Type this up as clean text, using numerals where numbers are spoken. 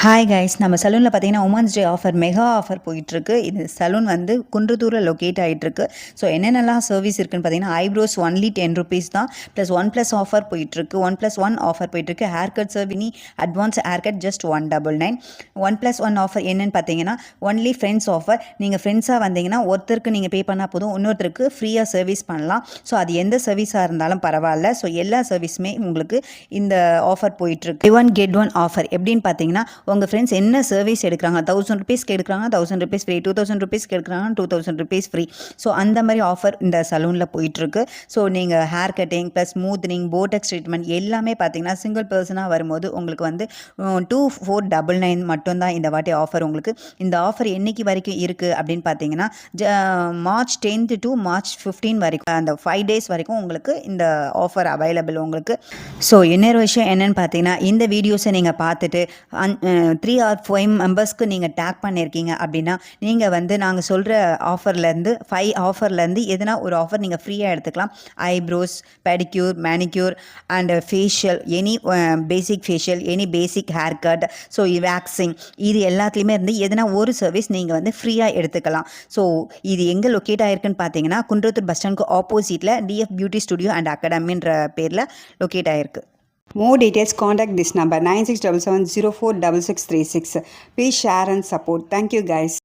Hi guys, நம்ம சலூனில் பார்த்தீங்கன்னா women's day offer mega offer போயிட்டுருக்கு. இது சலூன் வந்து குன்றத்தூரில் லொக்கேட் ஆகிட்டுருக்கு. ஸோ என்னென்னலாம் சர்வீஸ் இருக்குன்னு பார்த்தீங்கன்னா ஐப்ரோஸ் ஒன்லி ₹10 தான். ப்ளஸ் 1+1 ஆஃபர் போயிட்டுருக்கு. 1+1 ஆஃபர் போயிட்டுருக்கு. ஹேர் கட் சர்வினி advance hair cut just 199. 1+1 offer என்னென்னு பார்த்தீங்கன்னா ஒன்லி ஃப்ரெண்ட்ஸ் ஆஃபர். நீங்கள் ஃப்ரெண்ட்ஸாக வந்தீங்கன்னா ஒருத்தருக்கு நீங்கள் பே பண்ணால் போதும், இன்னொருத்தருக்கு ஃப்ரீயாக சர்வீஸ் பண்ணலாம். ஸோ அது எந்த சர்வீஸாக இருந்தாலும் பரவாயில்ல. ஸோ எல்லா சர்வீஸுமே உங்களுக்கு இந்த ஆஃபர் போயிட்டுருக்கு. Buy one get one offer எப்படின்னு பார்த்தீங்கன்னா உங்கள் ஃப்ரெண்ட்ஸ் என்ன சர்வீஸ் எடுக்கிறாங்க, ₹1000 எடுக்கிறாங்க, ₹1000 ஃப்ரீ, ₹2000 எடுக்கிறாங்க, ₹2000 ஃப்ரீ. ஸோ அந்த மாதிரி ஆஃபர் இந்த சலூனில் போயிட்டுருக்கு. ஸோ நீங்கள் hair cutting plus smoothening botox treatment எல்லாமே பார்த்தீங்கன்னா சிங்கிள் பர்சனாக வரும்போது உங்களுக்கு வந்து 2499 மட்டும்தான் இந்த வாட்டி ஆஃபர். உங்களுக்கு இந்த ஆஃபர் என்னைக்கு வரைக்கும் இருக்குது அப்படின்னு பார்த்தீங்கன்னா மார்ச் 10 to மார்ச் 15 வரைக்கும், அந்த 5 days வரைக்கும் உங்களுக்கு இந்த ஆஃபர் அவைலபிள் உங்களுக்கு. ஸோ இன்னொரு விஷயம் என்னென்னு பார்த்தீங்கன்னா இந்த வீடியோஸை நீங்கள் பார்த்துட்டு 3 or 5 மெம்பர்ஸ்க்கு நீங்கள் டேக் பண்ணியிருக்கீங்க அப்படின்னா நீங்கள் வந்து நாங்கள் சொல்கிற ஆஃபர்லேருந்து 5 ஆஃபர்லேருந்து எதுனா ஒரு ஆஃபர் நீங்கள் ஃப்ரீயாக எடுத்துக்கலாம். Eyebrows, pedicure, manicure and facial, any basic facial, any basic hair cut, so waxing, இது எல்லாத்துலேயுமே இருந்து எதுனா ஒரு சர்வீஸ் நீங்கள் வந்து ஃப்ரீயாக எடுத்துக்கலாம். ஸோ இது எங்கே லொக்கேட் ஆகிருக்குன்னு பார்த்தீங்கன்னா குன்றத்தூர் பஸ் ஸ்டாண்டுக்கு ஆப்போசிட்டில் டிஎஃப் பியூட்டி ஸ்டுடியோ அண்ட் அகாடமின்ற பேரில் லொக்கேட் ஆகிருக்கு. More details, contact this number 9677046636. Please share and support. Thank you guys.